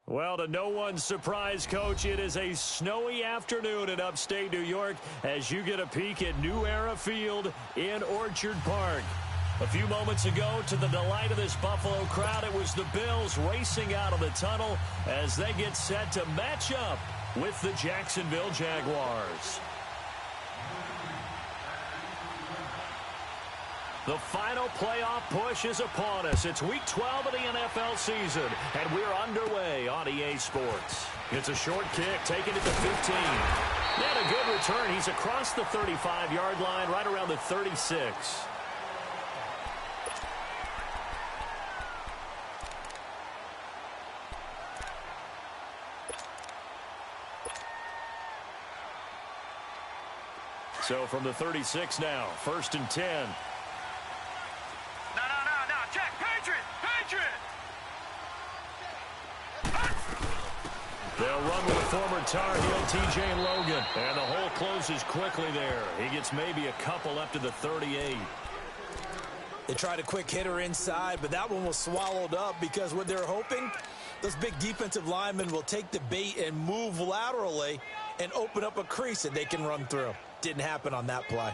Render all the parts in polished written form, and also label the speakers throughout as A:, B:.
A: Well, to no one's surprise, Coach, it is a snowy afternoon in upstate New York as you get a peek at New Era Field in Orchard Park. A few moments ago, to the delight of this Buffalo crowd, it was the Bills racing out of the tunnel as they get set to match up with the Jacksonville Jaguars. The final playoff push is upon us. It's Week 12 of the NFL season, and we're underway on EA Sports. It's a short kick, taking it to 15. And a good return. He's across the 35-yard line, right around the 36. So from the 36 now, 1st and 10. They'll run with the former Tar Heel T.J. Logan. And the hole closes quickly there. He gets maybe a couple up to the 38.
B: They tried a quick hitter inside, but that one was swallowed up because what they're hoping, those big defensive linemen will take the bait and move laterally and open up a crease that they can run through. Didn't happen on that play.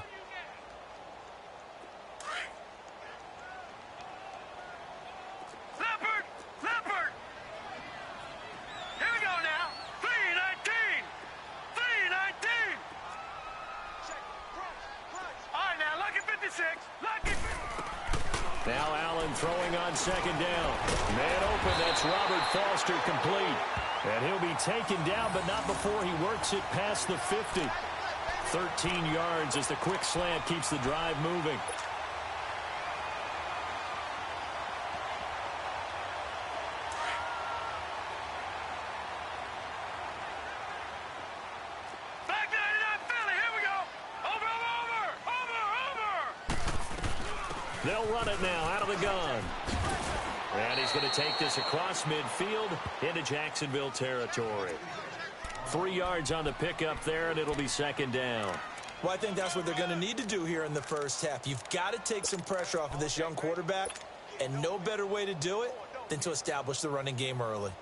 A: Now Allen throwing on 2nd down. Man open, that's Robert Foster complete. And he'll be taken down, but not before he works it past the 50. 13 yards as the quick slant keeps the drive moving. They'll run it now out of the gun. And he's going to take this across midfield into Jacksonville territory. 3 yards on the pickup there, and it'll be 2nd down.
B: Well, I think that's what they're going to need to do here in the first half. You've got to take some pressure off of this young quarterback, and no better way to do it than to establish the running game early.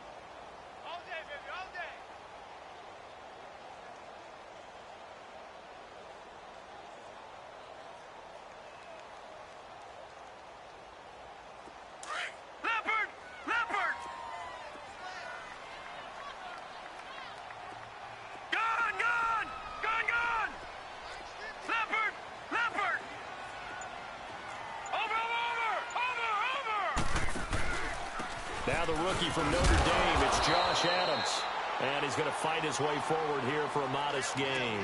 A: Now the rookie from Notre Dame, it's Josh Adams. And he's going to fight his way forward here for a modest gain.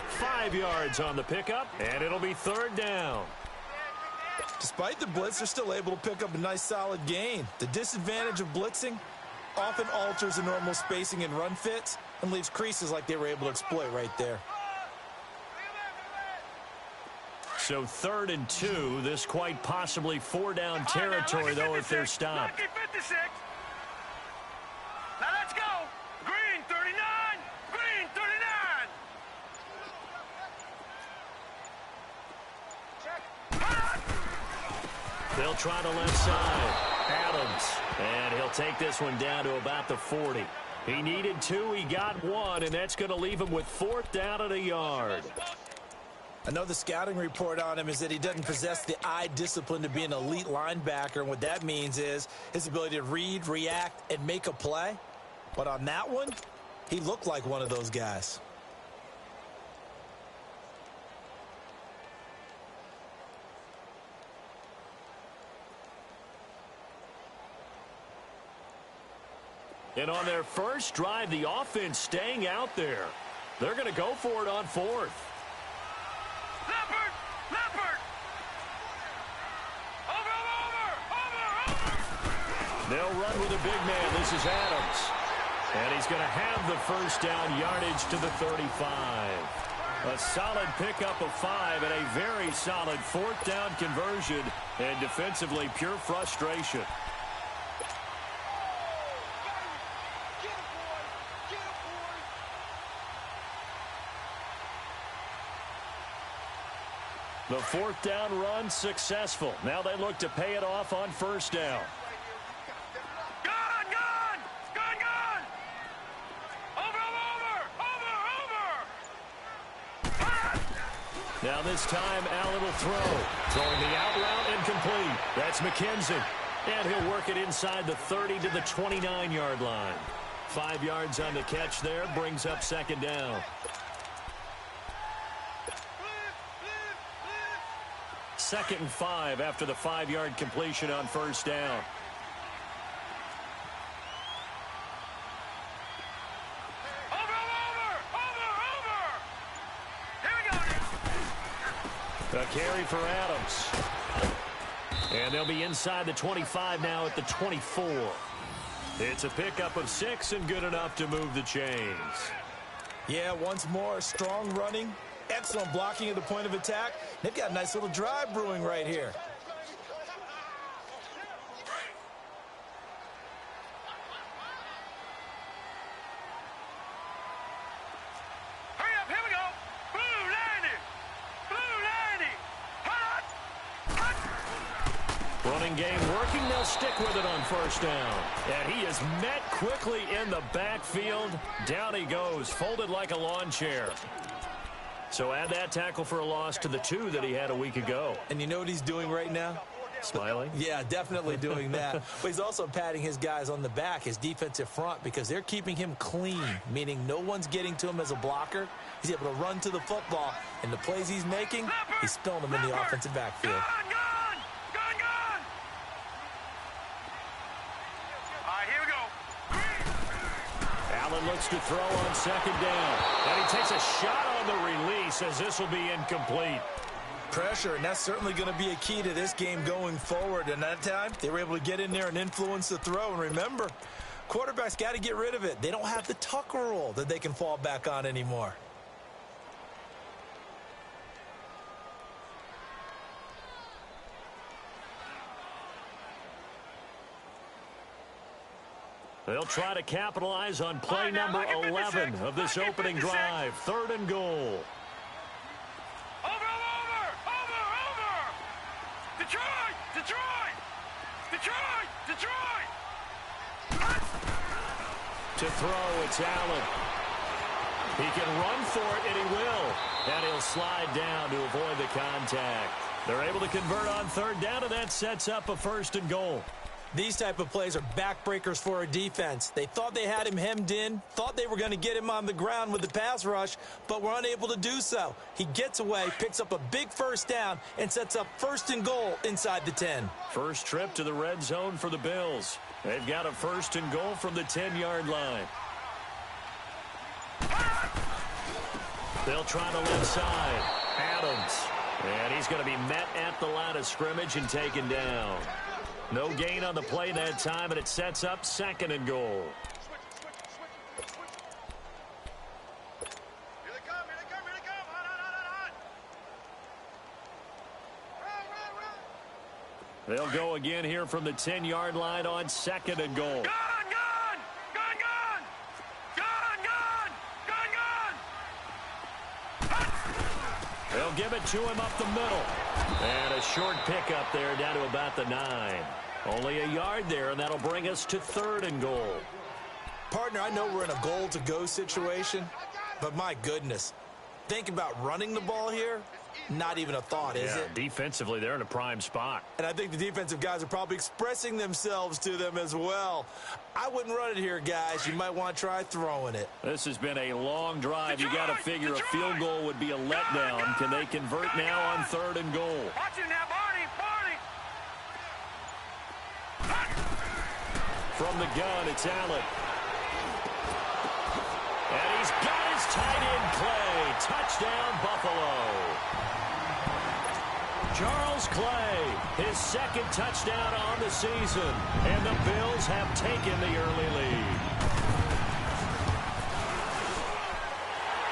A: 5 yards on the pickup, and it'll be 3rd down.
B: Despite the blitz, they're still able to pick up a nice solid gain. The disadvantage of blitzing often alters the normal spacing and run fits and leaves creases like they were able to exploit right there.
A: So 3rd and 2, this quite possibly 4-down territory, though, if they're stopped.
C: Now let's go. Green 39. Green 39.
A: They'll try the left side. Adams. And he'll take this one down to about the 40. He needed 2. He got 1, and that's going to leave him with 4th down at a yard.
B: I know the scouting report on him is that he doesn't possess the eye discipline to be an elite linebacker, and what that means is his ability to read, react, and make a play. But on that one, he looked like one of those guys.
A: And on their first drive, the offense staying out there. They're going to go for it on 4th. They'll run with a big man. This is Adams. And he's going to have the 1st down yardage to the 35. A solid pickup of 5 and a very solid 4th down conversion. And defensively, pure frustration. The 4th down run successful. Now they look to pay it off on 1st down.
C: Gun!
A: Now this time, Allen will throw. Throwing the out route incomplete. That's McKenzie. And he'll work it inside the 30 to the 29-yard line. 5 yards on the catch there, brings up second down. Second and 5 after the 5-yard completion on first down. A carry for Adams. And they'll be inside the 25 now at the 24. It's a pickup of 6 and good enough to move the chains.
B: Yeah, once more, strong running, excellent blocking at the point of attack. They've got a nice little drive brewing right here.
A: Running game working. They'll stick with it on first down. And he is met quickly in the backfield. Down he goes, folded like a lawn chair. So add that tackle for a loss to the 2 that he had a week ago.
B: And you know what he's doing right now?
A: Smiling?
B: Yeah, definitely doing that. But he's also patting his guys on the back, his defensive front, because they're keeping him clean, meaning no one's getting to him as a blocker. He's able to run to the football, and the plays he's making, he's spilling them in the offensive backfield.
A: Allen looks to throw on second down. And he takes a shot on the release as this will be incomplete.
B: Pressure, and that's certainly going to be a key to this game going forward. And that time, they were able to get in there and influence the throw. And remember, quarterbacks got to get rid of it. They don't have the Tucker rule that they can fall back on anymore.
A: They'll try to capitalize on play number 11 of this opening drive. 3rd and goal.
C: Over! Detroit!
A: To throw, it's Allen. He can run for it, and he will. And he'll slide down to avoid the contact. They're able to convert on 3rd down, and that sets up a 1st and goal.
B: These type of plays are backbreakers for a defense. They thought they had him hemmed in, thought they were going to get him on the ground with the pass rush, but were unable to do so. He gets away, picks up a big 1st down, and sets up 1st and goal inside the 10.
A: First trip to the red zone for the Bills. They've got a 1st and goal from the 10-yard line. They'll try the left side. Adams. And he's going to be met at the line of scrimmage and taken down. No gain on the play that time, and it sets up 2nd and goal.
C: Here they come. Hot. Run.
A: They'll go again here from the 10-yard line on 2nd and goal.
C: Gun!
A: They'll give it to him up the middle. And a short pickup there down to about the 9. Only a yard there, and that'll bring us to 3rd and goal.
B: Partner, I know we're in a goal-to-go situation, but my goodness. Think about running the ball here. Not even a thought, is it?
A: Defensively, they're in a prime spot.
B: And I think the defensive guys are probably expressing themselves to them as well. I wouldn't run it here, guys. You might want to try throwing it.
A: This has been a long drive. You got to figure a field goal would be a letdown. Can they convert now on 3rd and goal?
C: Watch it now, Barney!
A: From the gun, it's Allen. And he's got his tight end play. Touchdown, Buffalo. Charles Clay, his 2nd touchdown on the season. And the Bills have taken the early lead.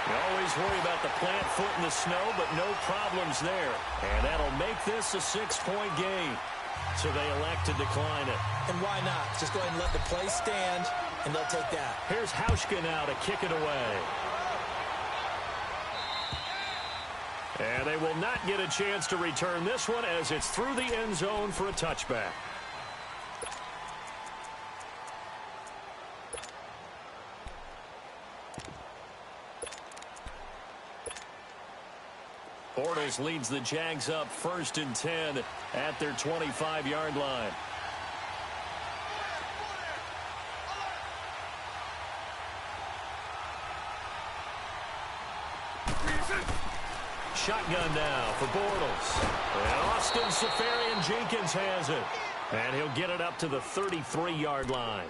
A: You always worry about the plant foot in the snow, but no problems there. And that'll make this a 6-point game. So they elect to decline it.
B: And why not? Just go ahead and let the play stand, and they'll take that.
A: Here's Hauschka now to kick it away. And they will not get a chance to return this one as it's through the end zone for a touchback. Porter Bortles leads the Jags up 1st and 10 at their 25-yard line. Shotgun now for Bortles. And Austin Seferian-Jenkins has it. And he'll get it up to the 33-yard line.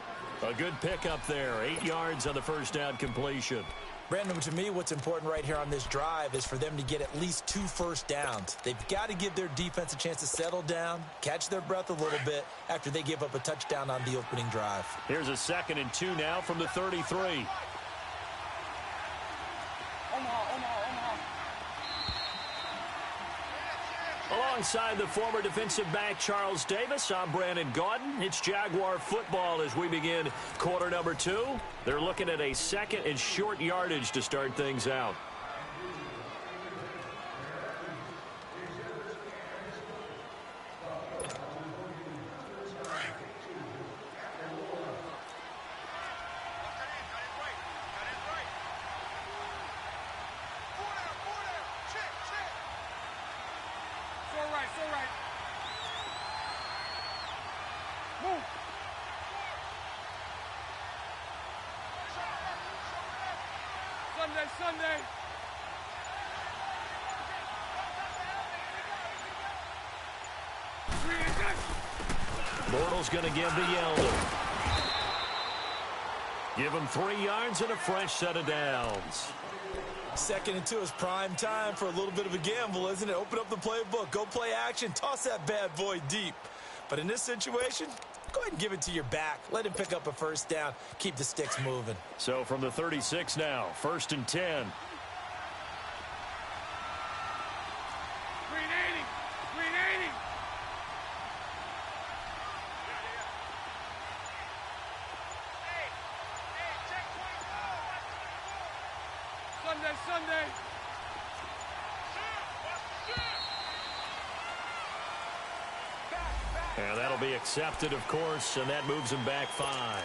A: A good pickup there. 8 yards on the first down completion.
B: Brandon, to me, what's important right here on this drive is for them to get at least 2 first downs. They've got to give their defense a chance to settle down, catch their breath a little bit after they give up a touchdown on the opening drive.
A: Here's a 2nd and 2 now from the 33. Alongside the former defensive back Charles Davis, I'm Brandon Gaudin. It's Jaguar football as we begin quarter number 2. They're looking at a 2nd and short yardage to start things out.
C: Sunday.
A: Bortles going to give to Yeldon. Give him 3 yards and a fresh set of downs.
B: 2nd and 2 is prime time for a little bit of a gamble, isn't it? Open up the playbook, go play action, toss that bad boy deep. But in this situation, go ahead and give it to your back. Let him pick up a first down. Keep the sticks moving.
A: So from the 36 now, 1st and 10.
C: Sunday.
A: And that'll be accepted, of course, and that moves him back 5.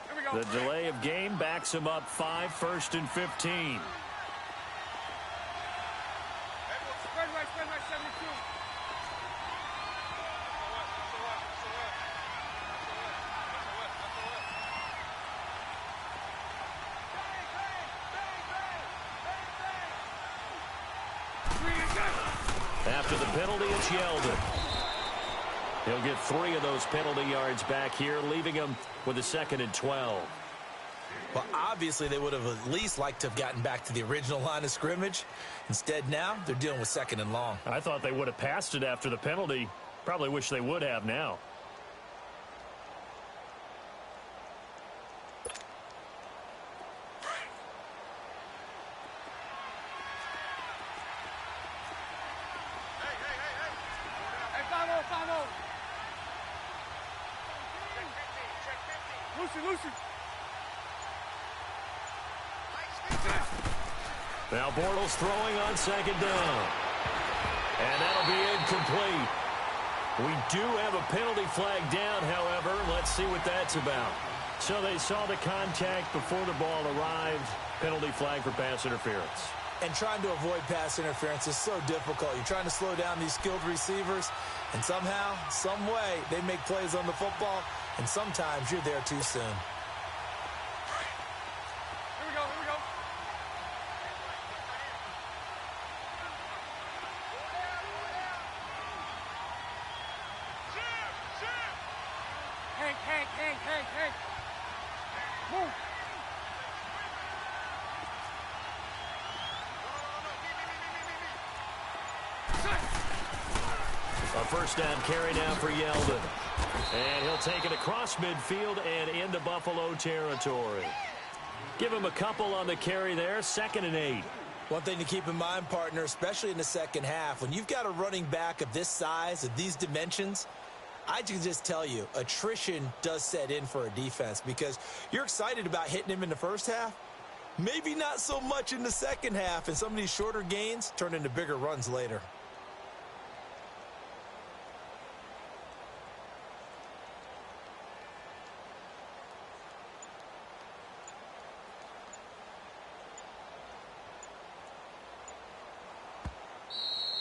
C: Here we go.
A: The delay of game backs him up 5, 1st and 15.
C: Spread right, 72.
A: After the penalty, it's Yeldon. He'll get 3 of those penalty yards back here, leaving him with a 2nd and 12.
B: Well, obviously, they would have at least liked to have gotten back to the original line of scrimmage. Instead, now, they're dealing with 2nd and long.
A: I thought they would have passed it after the penalty. Probably wish they would have now.
C: Lucy.
A: Now Bortles throwing on 2nd down. And that'll be incomplete. We do have a penalty flag down, however. Let's see what that's about. So they saw the contact before the ball arrived. Penalty flag for pass interference.
B: And trying to avoid pass interference is so difficult. You're trying to slow down these skilled receivers, and somehow, some way, they make plays on the football, and sometimes you're there too soon.
C: Here we go. Hank. Move.
A: A first down carry now for Yeldon. And he'll take it across midfield and into Buffalo territory. Give him a couple on the carry there, 2nd and 8.
B: One thing to keep in mind, partner, especially in the second half, when you've got a running back of this size, of these dimensions, I can just tell you, attrition does set in for a defense because you're excited about hitting him in the first half. Maybe not so much in the second half, and some of these shorter gains turn into bigger runs later.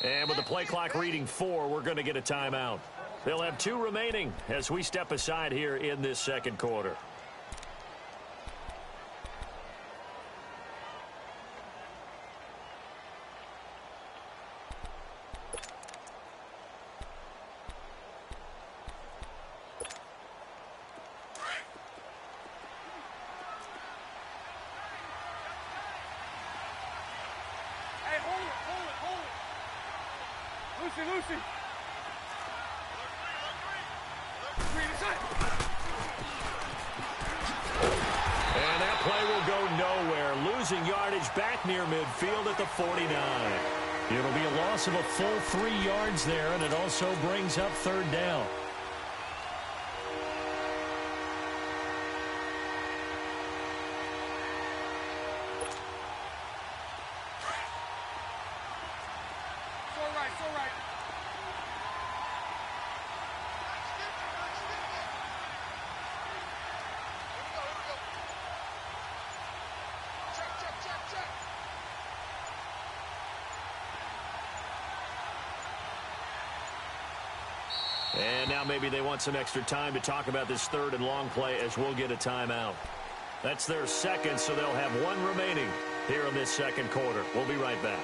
A: And with the play clock reading 4, we're going to get a timeout. They'll have 2 remaining as we step aside here in this second quarter.
C: Lucy.
A: And that play will go nowhere. Losing yardage back near midfield at the 49. It'll be a loss of a full 3 yards there, and it also brings up 3rd down. And now maybe they want some extra time to talk about this 3rd and long play as we'll get a timeout. That's their second, so they'll have 1 remaining here in this second quarter. We'll be right back.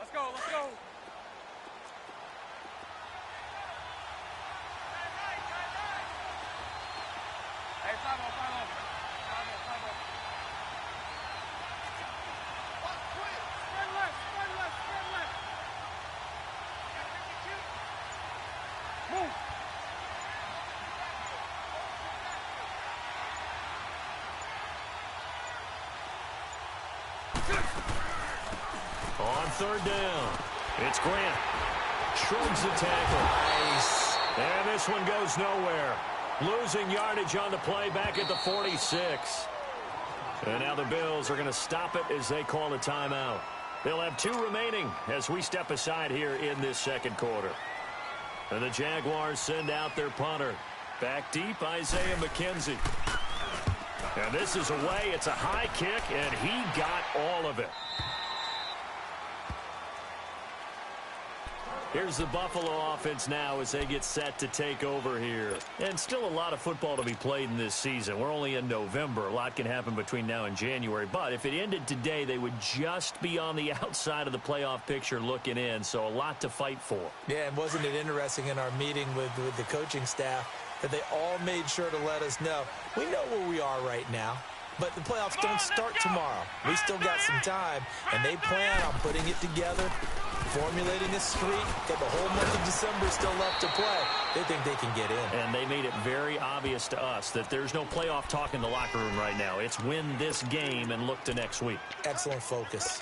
C: Let's go. Hey, 5-0. Spread left. Move.
A: On 3rd down, it's Grant. Shrugs the tackle. Nice. And this one goes nowhere. Losing yardage on the play back at the 46. And now the Bills are going to stop it as they call a timeout. They'll have 2 remaining as we step aside here in this second quarter. And the Jaguars send out their punter. Back deep, Isaiah McKenzie. And this is away. It's a high kick, and he got all of it. Here's the Buffalo offense now as they get set to take over here. And still a lot of football to be played in this season. We're only in November. A lot can happen between now and January. But if it ended today, they would just be on the outside of the playoff picture looking in. So a lot to fight for.
B: Yeah, and wasn't it interesting in our meeting with the coaching staff that they all made sure to let us know, we know where we are right now. But the playoffs don't start tomorrow. We still got some time, and they plan on putting it together, formulating a streak, got the whole month of December still left to play. They think they can get in.
A: And they made it very obvious to us that there's no playoff talk in the locker room right now. It's win this game and look to next week.
B: Excellent focus.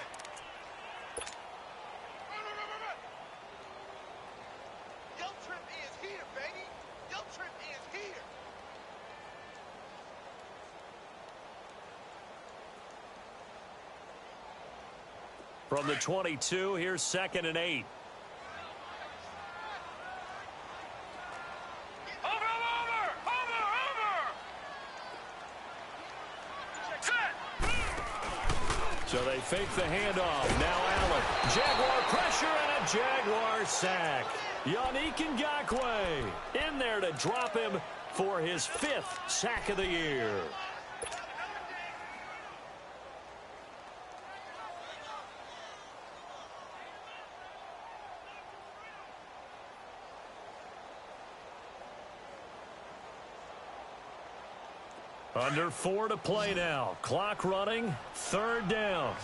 A: From the 22, here's 2nd and 8.
C: Over! Set!
A: So they fake the handoff. Now Allen. Jaguar pressure and a Jaguar sack. Yannick Ngakoue in there to drop him for his 5th sack of the year. Under 4 to play now. Clock running. 3rd down.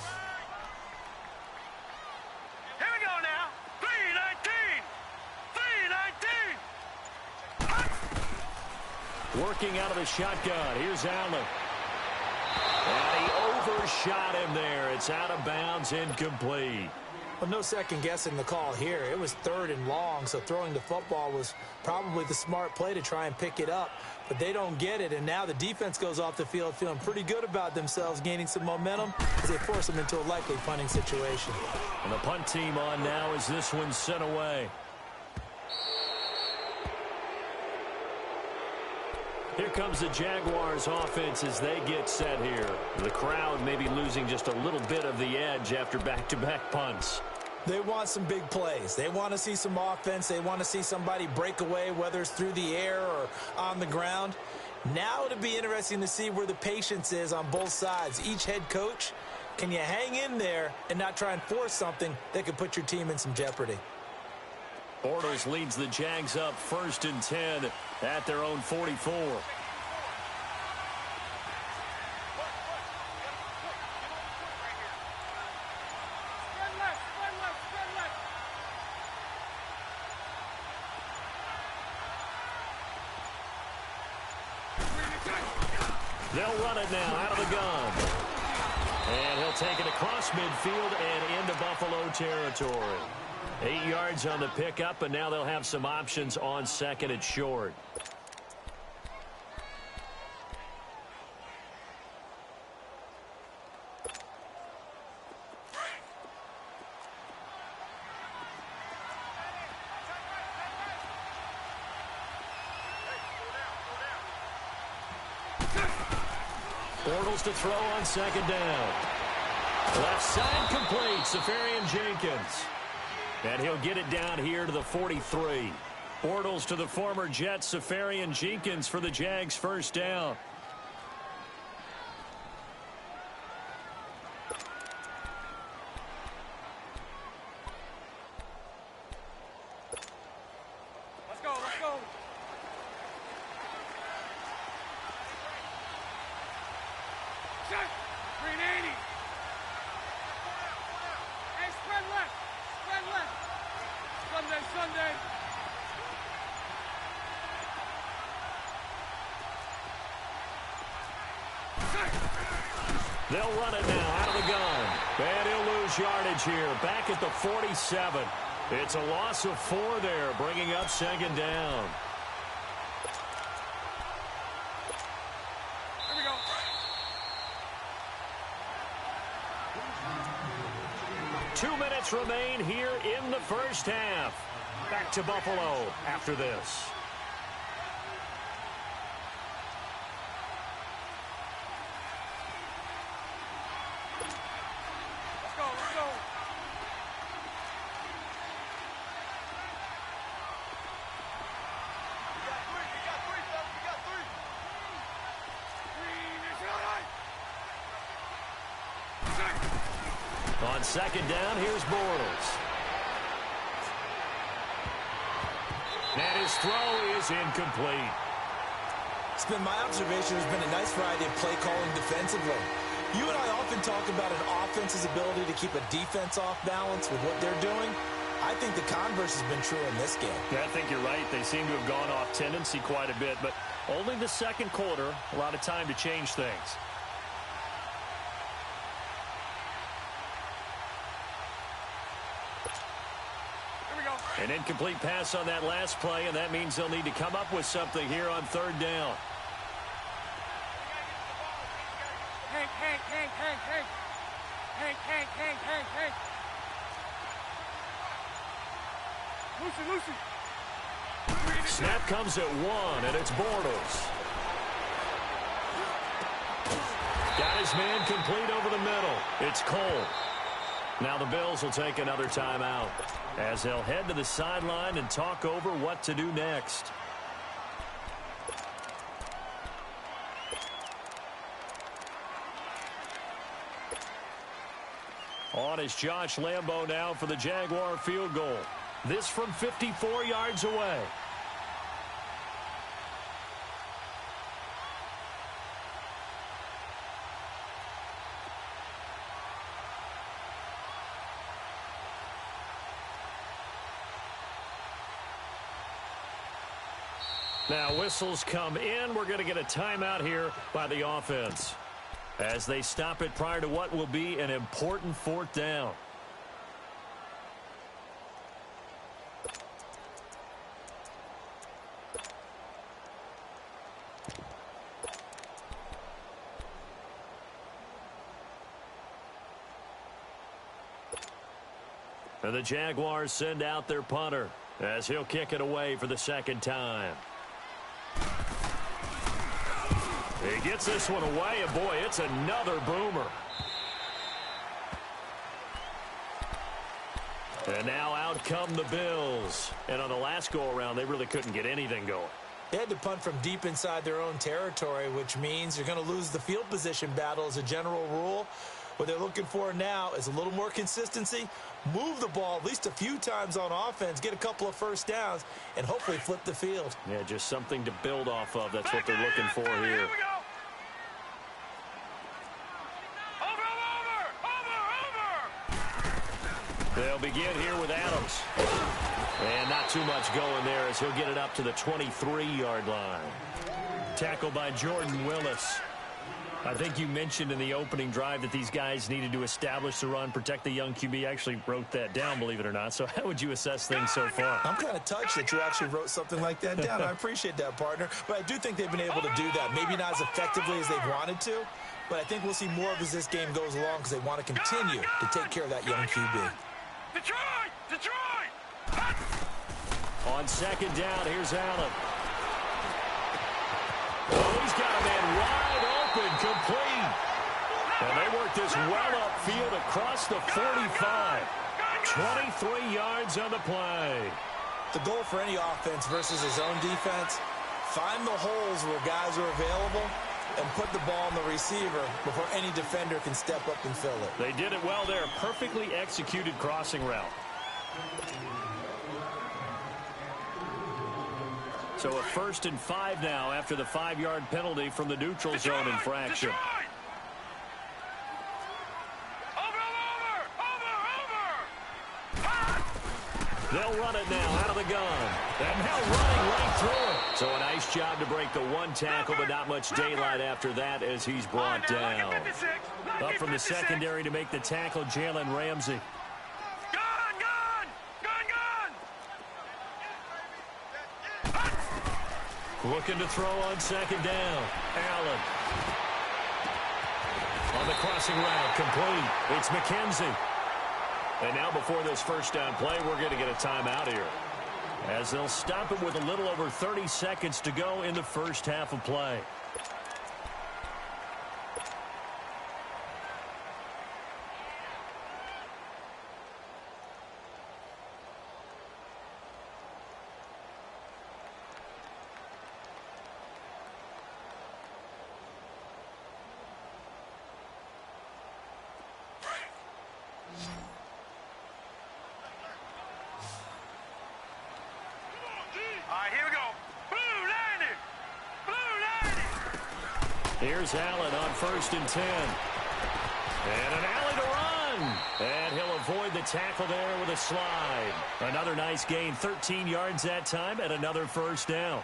C: Here we go now. 3-19.
A: Working out of the shotgun. Here's Allen. And he overshot him there. It's out of bounds, incomplete.
B: Well, no second guessing the call here. It was 3rd and long, so throwing the football was probably the smart play to try and pick it up. But they don't get it, and now the defense goes off the field feeling pretty good about themselves, gaining some momentum as they force them into a likely punting situation.
A: And the punt team on now as this one's sent away. Here comes the Jaguars offense as they get set here. The crowd may be losing just a little bit of the edge after back-to-back punts.
B: They want some big plays. They want to see some offense. They want to see somebody break away, whether it's through the air or on the ground. Now it'll be interesting to see where the patience is on both sides. Each head coach, can you hang in there and not try and force something that could put your team in some jeopardy?
A: Bortles leads the Jags up 1st and 10 at their own 44. They'll run it now out of the gun. And he'll take it across midfield and into Buffalo territory. 8 yards on the pickup, and now they'll have some options on 2nd and short. Bortles to throw on 2nd down. Left side complete, Safarian Jenkins. And he'll get it down here to the 43. Bortles to the former Jet, Safarian Jenkins for the Jags' 1st down.
C: Let's go, let's go. Shut. 380. Hey, spread left. Spread left. Sunday.
A: They'll run it now out of the gun. And he'll lose yardage here. Back at the 47. It's a loss of 4 there, bringing up 2nd down.
C: Here we go.
A: Two minutes remain here in the 1st half. Back to Buffalo after this.
C: Let's go, let's go. We got three, fellas. We got three. Green is
A: On 2nd down, here's Bortles. And his throw is incomplete.
B: It's been my observation there's been a nice variety of play calling defensively. You and I often talk about an offense's ability to keep a defense off balance with what they're doing. I think the converse has been true in this game.
A: Yeah, I think you're right. They seem to have gone off tendency quite a bit, but only the 2nd quarter, a lot of time to change things. An incomplete pass on that last play, and that means they'll need to come up with something here on 3rd down.
C: Hank. Lucy.
A: Snap comes at 1, and it's Bortles. Got his man complete over the middle. It's Cole. Now the Bills will take another timeout as they'll head to the sideline and talk over what to do next. On is Josh Lambo now for the Jaguar field goal. This from 54 yards away. Now whistles come in. We're going to get a timeout here by the offense as they stop it prior to what will be an important 4th down. And the Jaguars send out their punter as he'll kick it away for the second time. He gets this one away, and boy, it's another boomer. And now out come the Bills. And on the last go-around, they really couldn't get anything going.
B: They had to punt from deep inside their own territory, which means you're going to lose the field position battle as a general rule. What they're looking for now is a little more consistency, move the ball at least a few times on offense, get a couple of first downs, and hopefully flip the field.
A: Yeah, just something to build off of. That's what they're looking for here. They'll begin here with Adams. And not too much going there as he'll get it up to the 23-yard line. Tackled by Jordan Willis. I think you mentioned in the opening drive that these guys needed to establish the run, protect the young QB. I actually wrote that down, believe it or not. So how would you assess things so far?
B: I'm kind of touched that you actually wrote something like that down. I appreciate that, partner. But I do think they've been able to do that. Maybe not as effectively as they've wanted to, but I think we'll see more of as this game goes along because they want to continue to take care of that young QB.
C: Detroit! Detroit!
A: On second down, here's Allen. Oh, he's got a man wide open, complete. And they work this well upfield across the 45. 23 yards on the play.
B: The goal for any offense versus his own defense, find the holes where guys are available and put the ball on the receiver before any defender can step up and fill it.
A: They did it well there. Perfectly executed crossing route. So a 1st and 5 now after the 5-yard penalty from the neutral zone infraction. They'll run it now out of the gun. And now running right through it. So a nice job to break the one tackle, but not much daylight after that as he's brought down. Up from the secondary to make the tackle, Jalen Ramsey. Looking to throw on second down. Allen. On the crossing route, complete. It's McKenzie. And now before this first down play, we're going to get a timeout here, as they'll stop it with a little over 30 seconds to go in the first half of play. Here's Allen on 1st and 10. And an alley to run. And he'll avoid the tackle there with a slide. Another nice gain, 13 yards that time, and another first down.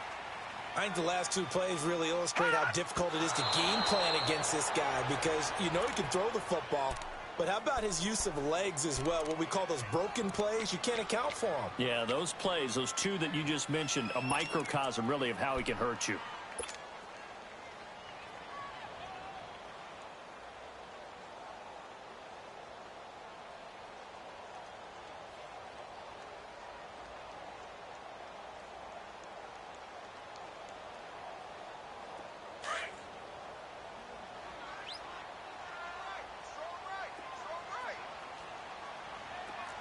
B: I think the last two plays really illustrate how difficult it is to game plan against this guy, because you know he can throw the football, but how about his use of legs as well? What we call those broken plays, you can't account for them.
A: Yeah, those plays, those two that you just mentioned, a microcosm really of how he can hurt you.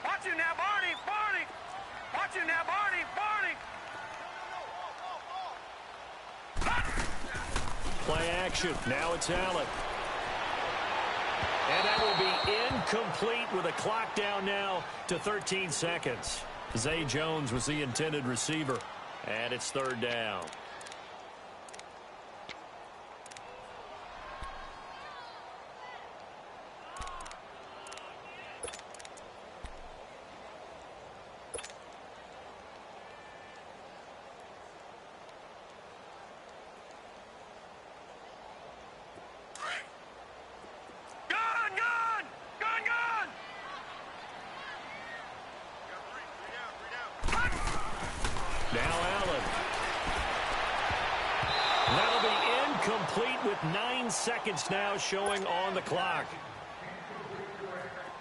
C: Watch him now, Barney! Barney! Watch him now, Barney! Barney!
A: Play action. Now it's Allen. And that will be incomplete with a clock down now to 13 seconds. Zay Jones was the intended receiver. And it's 3rd down. Now Allen. That'll be incomplete with 9 seconds now showing on the clock.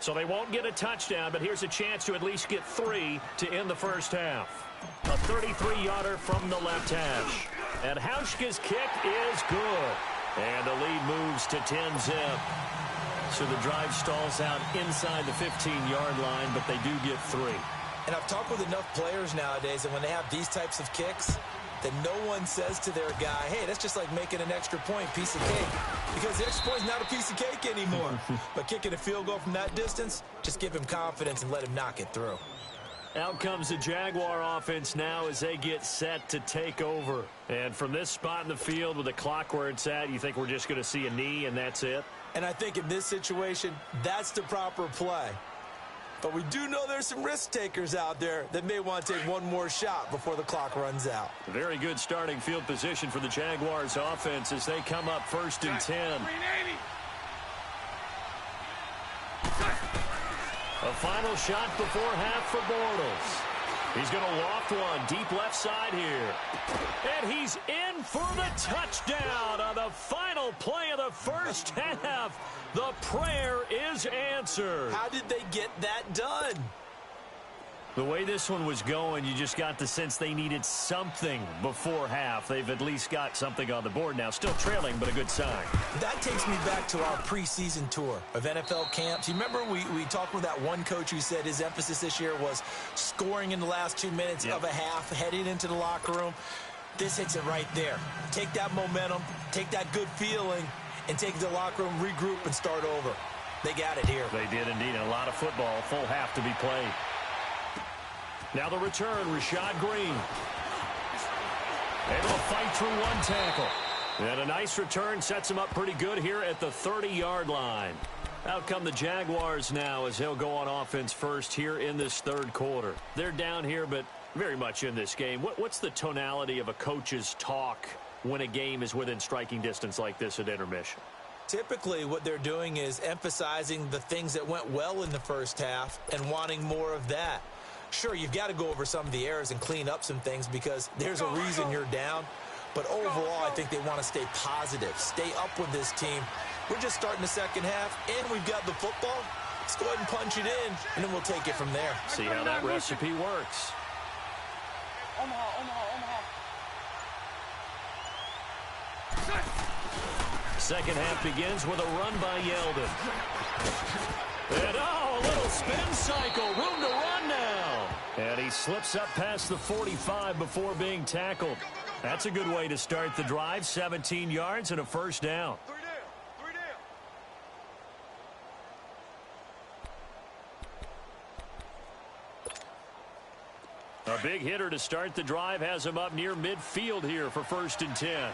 A: So they won't get a touchdown, but here's a chance to at least get 3 to end the first half. A 33-yarder from the left hash. And Hauschka's kick is good. And the lead moves to 10-zip. So the drive stalls out inside the 15-yard line, but they do get 3.
B: And I've talked with enough players nowadays that when they have these types of kicks, that no one says to their guy, hey, that's just like making an extra point, piece of cake. Because the extra point is not a piece of cake anymore. But kicking a field goal from that distance, just give him confidence and let him knock it through.
A: Out comes the Jaguar offense now as they get set to take over. And from this spot in the field with the clock where it's at, you think we're just going to see a knee and that's it?
B: And I think in this situation, that's the proper play. But we do know there's some risk takers out there that may want to take one more shot before the clock runs out.
A: Very good starting field position for the Jaguars offense as they come up 1st and 10. A final shot before half for Bortles. He's going to loft one deep left side here. And he's in for the touchdown on the final play of the first half. The prayer is answered.
B: How did they get that done?
A: The way this one was going, you just got the sense they needed something before half. They've at least got something on the board now. Still trailing, but a good sign.
B: That takes me back to our preseason tour of NFL camps. You remember we talked with that one coach who said his emphasis this year was scoring in the last 2 minutes of a half, heading into the locker room. This hits it right there. Take that momentum, take that good feeling, and take the locker room, regroup, and start over. They got it here.
A: They did indeed. A lot of football, full half to be played. Now the return, Rashad Green. Able to fight through one tackle. And a nice return sets him up pretty good here at the 30-yard line. Out come the Jaguars now as they'll go on offense first here in this third quarter. They're down here, but very much in this game. What's the tonality of a coach's talk when a game is within striking distance like this at intermission?
B: Typically, what they're doing is emphasizing the things that went well in the first half and wanting more of that. Sure, you've got to go over some of the errors and clean up some things because there's a reason you're down. But overall, I think they want to stay positive, stay up with this team. We're just starting the second half, and we've got the football. Let's go ahead and punch it in, and then we'll take it from there.
A: See how that recipe works. Second half begins with a run by Yeldon. And a little spin cycle, room to run now. And he slips up past the 45 before being tackled. That's a good way to start the drive, 17 yards and a first down. A big hitter to start the drive has him up near midfield here for 1st and 10.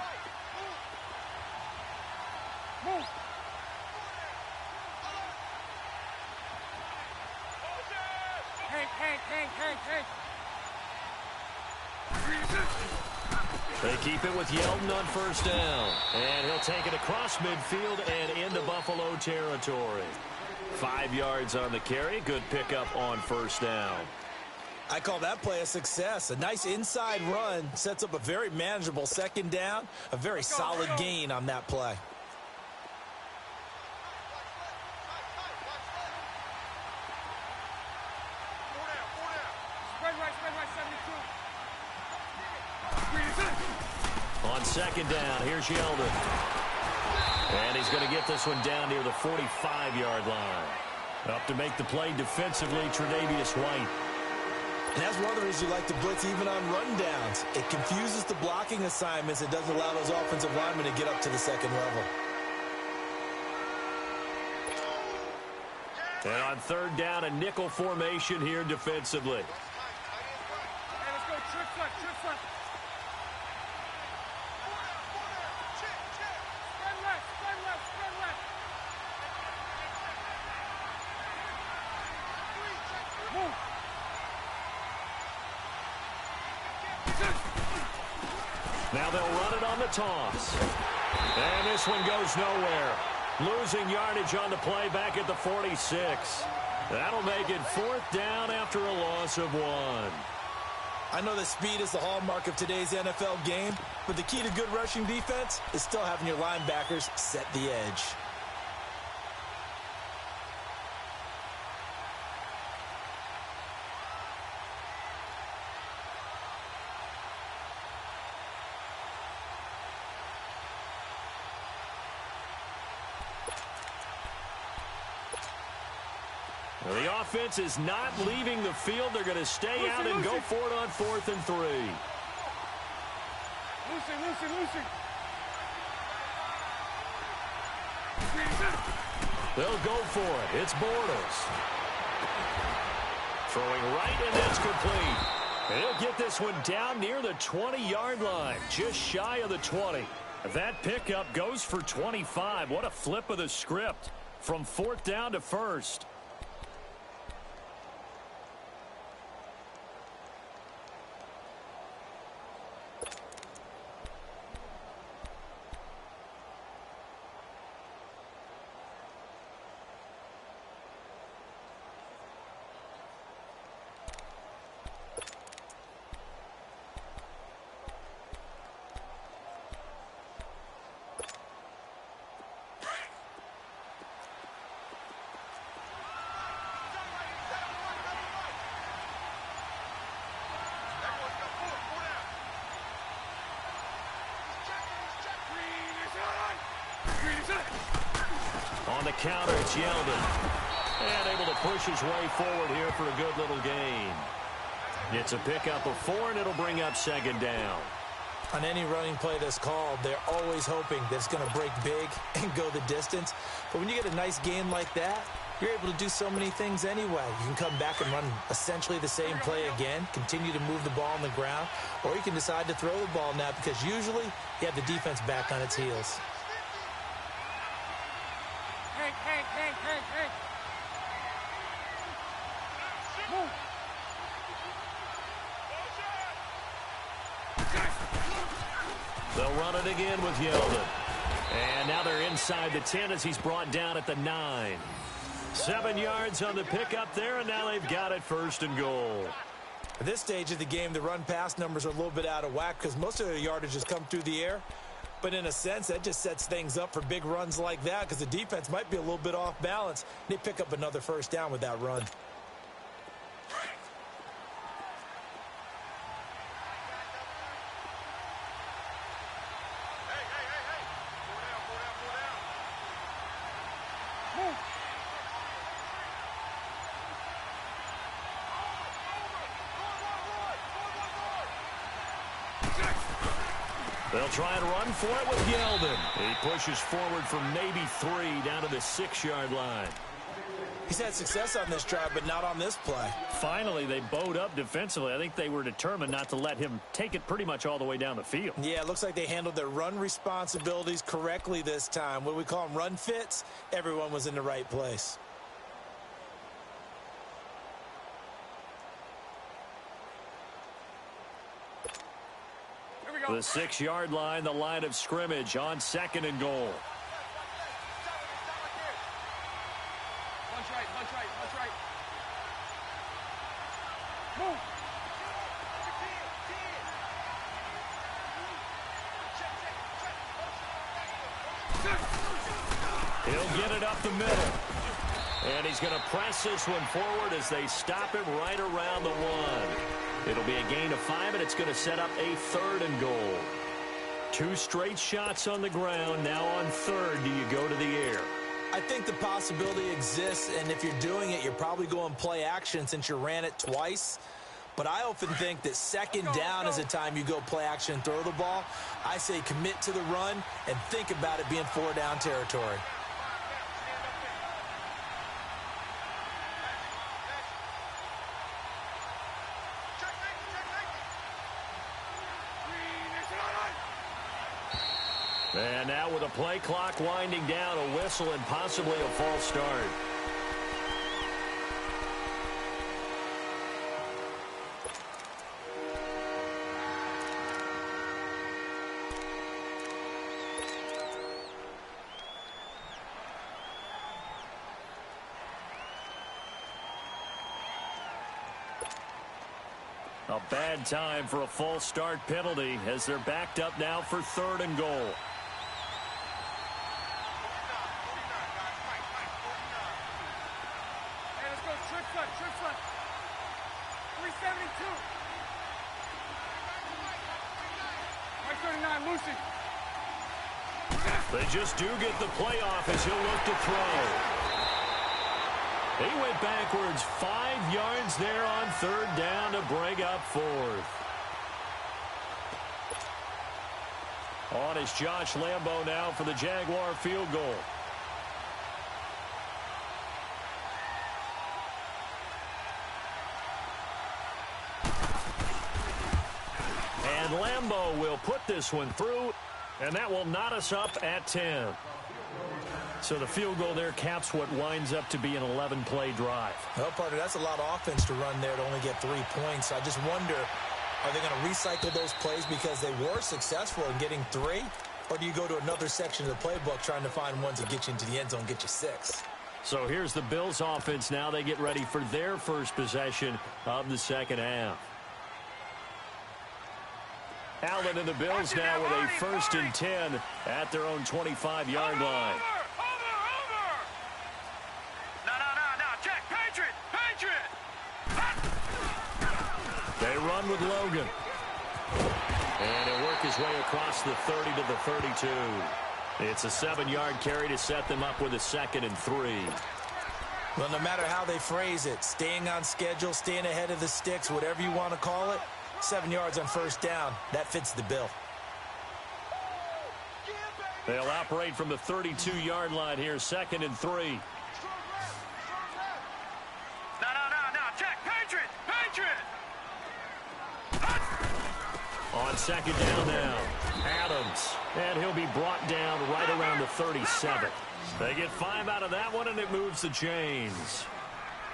A: They keep it with Yeldon on first down. And he'll take it across midfield and into Buffalo territory. 5 yards on the carry. Good pickup on first down.
B: I call that play a success. A nice inside run sets up a very manageable second down. A very solid gain on that play.
A: On second down, here's Yeldon. And he's going to get this one down near the 45-yard line. Up to make the play defensively, Tre'Davious White.
B: And that's one of the reasons you like to blitz even on rundowns. It confuses the blocking assignments. It doesn't allow those offensive linemen to get up to the second level.
A: And on third down, a nickel formation here defensively.
C: Hey, let's go. Trick front, trick front. Spread left, spread left, spread left. Move.
A: Now they'll run it on the toss. And this one goes nowhere. Losing yardage on the play back at the 46. That'll make it 4th down after a loss of 1.
B: I know that speed is the hallmark of today's NFL game, but the key to good rushing defense is still having your linebackers set the edge.
A: The offense is not leaving the field. They're going to stay out and go for it on 4th and 3.
C: Lucy.
A: They'll go for it. It's Bortles. Throwing right, and that's complete. And he'll get this one down near the 20-yard line, just shy of the 20. That pickup goes for 25. What a flip of the script from 4th down to 1st. On the counter, it's Yeldon. And able to push his way forward here for a good little gain. It's a pickup of 4, and it'll bring up 2nd down.
B: On any running play that's called, they're always hoping that it's going to break big and go the distance. But when you get a nice gain like that, you're able to do so many things anyway. You can come back and run essentially the same play again, continue to move the ball on the ground, or you can decide to throw the ball now because usually you have the defense back on its heels.
C: Hank. Move.
A: They'll run it again with Yeldon. And now they're inside the 10 as he's brought down at the 9. 7 yards on the pickup there, and now they've got it 1st and goal.
B: At this stage of the game, the run-pass numbers are a little bit out of whack because most of their yardage has come through the air. But in a sense, that just sets things up for big runs like that because the defense might be a little bit off balance. They pick up another 1st down with that run.
A: They'll try and run for it with Yeldon. He pushes forward for maybe 3 down to the 6-yard line.
B: He's had success on this drive, but not on this play.
A: Finally, they bowed up defensively. I think they were determined not to let him take it pretty much all the way down the field.
B: Yeah, it looks like they handled their run responsibilities correctly this time. What we call them run fits, everyone was in the right place.
A: The 6-yard line, the line of scrimmage on 2nd and goal.
C: Punch right. Move.
A: He'll get it up the middle. And he's going to press this one forward as they stop him right around the 1. It'll be a gain of 5, and it's going to set up a 3rd and goal. 2 straight shots on the ground. Now on 3rd, do you go to the air?
B: I think the possibility exists, and if you're doing it, you're probably going play action since you ran it twice. But I often think that 2nd down is a time you go play action and throw the ball. I say commit to the run and think about it being 4-down territory.
A: And now with a play clock winding down, a whistle and possibly a false start. A bad time for a false start penalty as they're backed up now for 3rd and goal.
C: Trick front. 372. Right 39, Lucy.
A: They just do get the playoff as he'll look to throw. He went backwards 5 yards there on 3rd down to bring up 4th. On is Josh Lambo now for the Jaguar field goal. And Lambo will put this one through, and that will knot us up at 10. So the field goal there caps what winds up to be an 11-play drive.
B: Well, partner, that's a lot of offense to run there to only get 3 points. I just wonder, are they going to recycle those plays because they were successful in getting 3? Or do you go to another section of the playbook trying to find ones that get you into the end zone, get you 6?
A: So here's the Bills offense now. They get ready for their first possession of the second half. Allen and the Bills now with a 1st and 10 at their own 25-yard line. They run with Logan. And he'll work his way across the 30 to the 32. It's a 7-yard carry to set them up with a 2nd and 3.
B: Well, no matter how they phrase it, staying on schedule, staying ahead of the sticks, whatever you want to call it, 7 yards on 1st down, that fits the bill.
A: They'll operate from the 32-yard line here, 2nd and 3.
C: Check, Patriot!
A: On 2nd down now, Adams. And he'll be brought down right around the 37. They get 5 out of that one, and it moves the chains.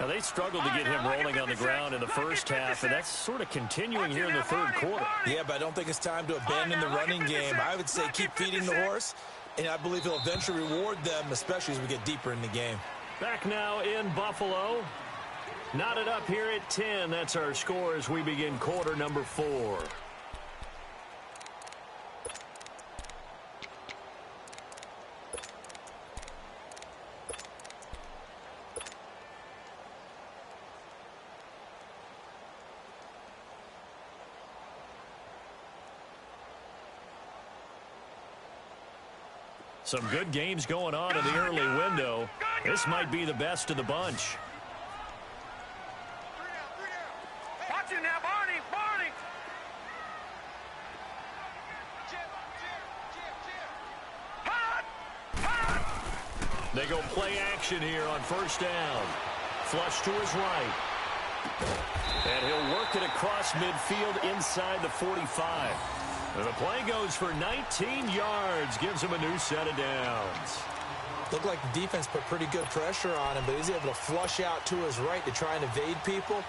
A: Now, they struggled to get him rolling on the ground in the first half, and that's sort of continuing here in the 3rd quarter.
B: Yeah, but I don't think it's time to abandon the running game. I would say keep feeding the horse, and I believe he'll eventually reward them, especially as we get deeper in the game.
A: Back now in Buffalo. Knotted up here at 10. That's our score as we begin quarter number 4. Some good games going on in the early window. This might be the best of the bunch.
C: Watch it now, Barney!
A: They go play action here on 1st down. Flush to his right. And he'll work it across midfield inside the 45. And the play goes for 19 yards, gives him a new set of downs.
B: Looked like the defense put pretty good pressure on him, but he's able to flush out to his right to try and evade people.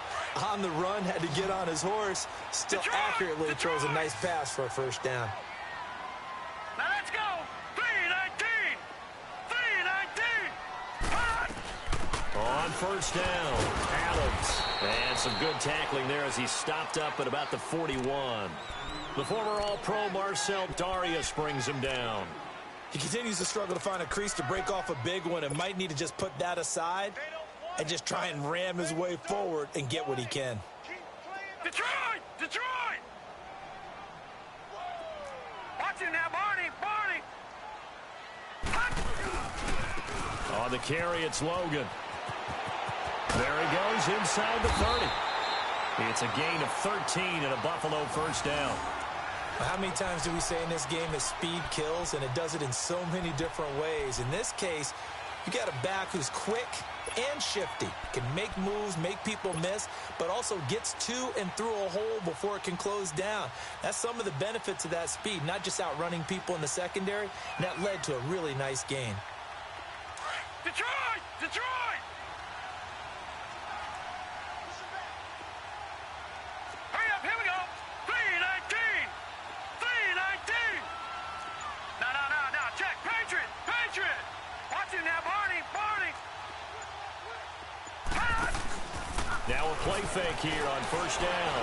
B: On the run, had to get on his horse. Still accurately throws a nice pass for a 1st down.
C: Now let's go! 3-19!
A: On 1st down, Adams. And some good tackling there as he stopped up at about the 41. The former All-Pro Marcel Darius brings him down.
B: He continues to struggle to find a crease to break off a big one and might need to just put that aside and just try and ram his way forward and get what he can.
C: Detroit! Watch it now, Barney!
A: On the carry, it's Logan. There he goes inside the 30. It's a gain of 13 and a Buffalo 1st down.
B: How many times do we say in this game that speed kills, and it does it in so many different ways? In this case, you got a back who's quick and shifty, can make moves, make people miss, but also gets to and through a hole before it can close down. That's some of the benefits of that speed, not just outrunning people in the secondary, and that led to a really nice gain.
C: Detroit! Hurry up, here we go! 3-19! Now, check, Patriot! Watch it now, Barney!
A: Now a play fake here on 1st down.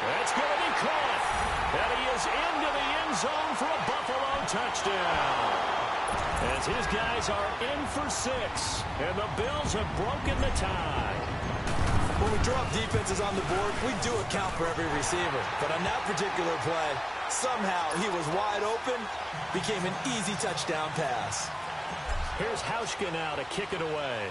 A: That's going to be caught. And he is into the end zone for a Buffalo touchdown. As his guys are in for 6, and the Bills have broken the tie.
B: When we drop defenses on the board, we do account for every receiver. But on that particular play, somehow he was wide open, became an easy touchdown pass.
A: Here's Hauschka now to kick it away.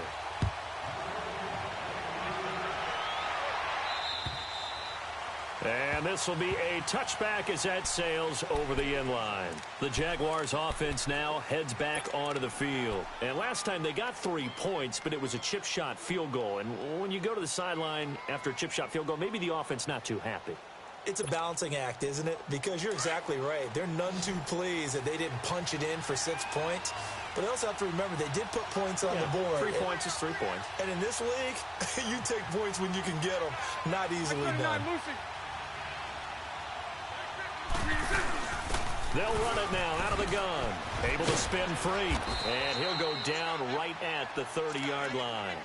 A: And this will be a touchback as that sails over the end line. The Jaguars offense now heads back onto the field. And last time they got 3 points, but it was a chip shot field goal. And when you go to the sideline after a chip shot field goal, maybe the offense not too happy.
B: It's a balancing act, isn't it? Because you're exactly right. They're none too pleased that they didn't punch it in for 6 points. But they also have to remember they did put points on the board.
A: 3 points is 3 points.
B: And in this league, you take points when you can get them. Not easily done.
A: They'll run it now out of the gun. Able to spin free. And he'll go down right at the 30-yard line.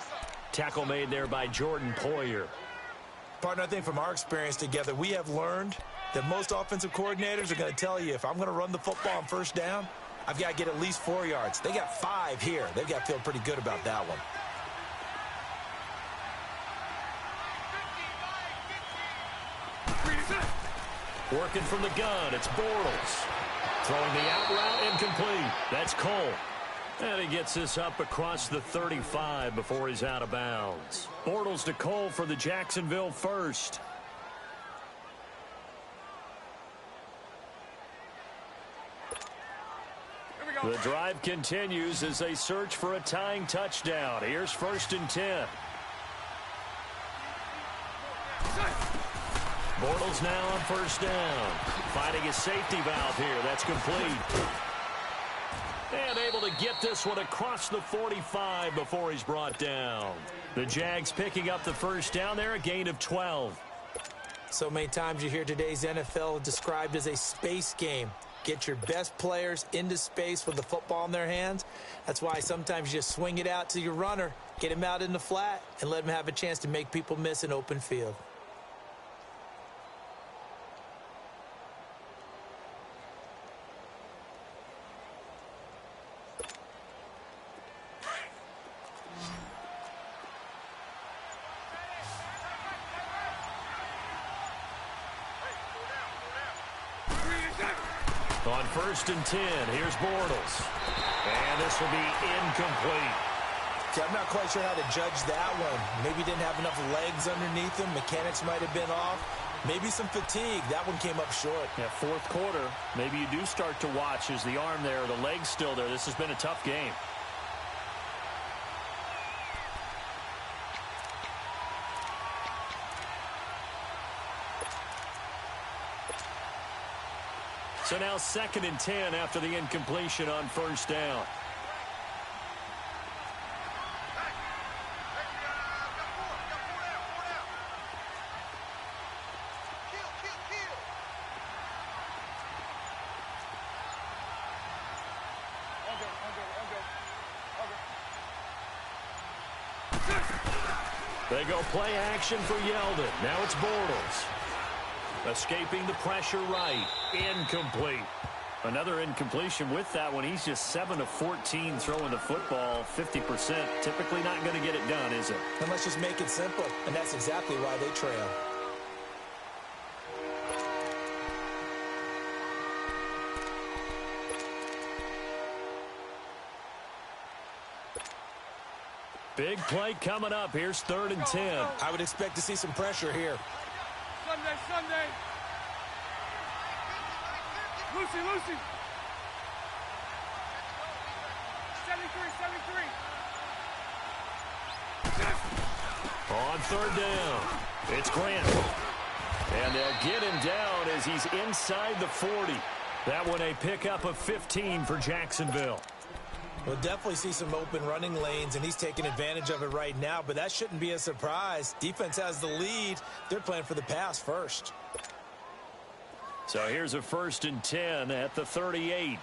A: Tackle made there by Jordan Poyer.
B: Partner, I think from our experience together, we have learned that most offensive coordinators are going to tell you, if I'm going to run the football on first down, I've got to get at least 4 yards. They got 5 here. They've got to feel pretty good about that one.
A: Working from the gun, it's Bortles. Throwing the out route, incomplete. That's Cole. And he gets this up across the 35 before he's out of bounds. Bortles to Cole for the Jacksonville first. The drive continues as they search for a tying touchdown. Here's 1st and 10. Bortles now on 1st down. Finding a safety valve here. That's complete. And able to get this one across the 45 before he's brought down. The Jags picking up the 1st down there, a gain of 12.
B: So many times you hear today's NFL described as a space game. Get your best players into space with the football in their hands. That's why sometimes you just swing it out to your runner, get him out in the flat, and let him have a chance to make people miss an open field.
A: On 1st and 10, here's Bortles. And this will be incomplete.
B: See, I'm not quite sure how to judge that one. Maybe didn't have enough legs underneath him. Mechanics might have been off. Maybe some fatigue. That one came up short.
A: Yeah, 4th quarter, maybe you do start to watch as the arm there, the leg's still there. This has been a tough game. So now 2nd and 10 after the incompletion on 1st down. They go play action for Yeldon. Now it's Bortles. Escaping the pressure right. Incomplete. Another incompletion with that one. He's just 7 of 14 throwing the football. 50%. Typically not going to get it done, is it?
B: And let's just make it simple. And that's exactly why they trail.
A: Big play coming up. Here's 3rd and 10.
B: I would expect to see some pressure here.
C: Sunday. Lucy. 73.
A: On 3rd down, it's Grant. And they'll get him down as he's inside the 40. That one a pickup of 15 for Jacksonville.
B: We'll definitely see some open running lanes, and he's taking advantage of it right now, but that shouldn't be a surprise. Defense has the lead. They're playing for the pass first.
A: So here's a 1st and 10 at the 38.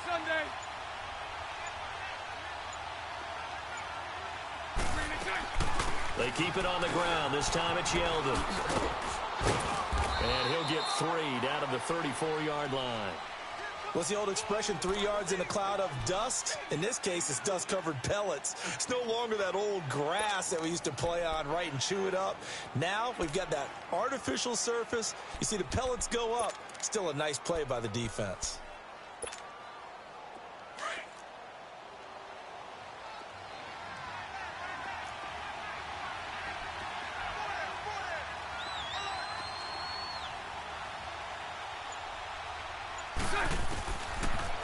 C: Sunday.
A: They keep it on the ground. This time it's Yeldon. And he'll get 3 down to the 34-yard line.
B: What's the old expression, 3 yards in a cloud of dust? In this case, it's dust-covered pellets. It's no longer that old grass that we used to play on, right, and chew it up. Now we've got that artificial surface. You see the pellets go up. Still a nice play by the defense.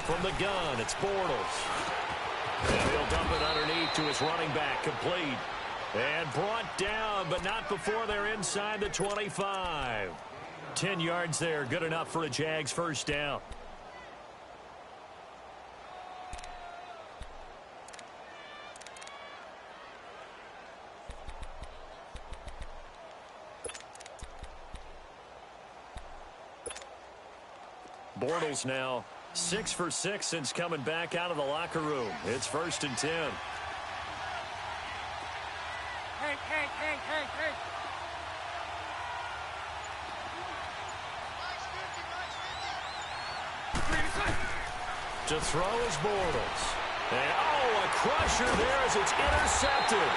A: From the gun, it's Bortles. And he'll dump it underneath to his running back, complete. And brought down, but not before they're inside the 25. 10 yards there, good enough for a Jags first down. Bortles now 6 for 6 since coming back out of the locker room. It's 1st and 10.
C: Hey.
A: To throw is Bortles. And, a crusher there as it's intercepted.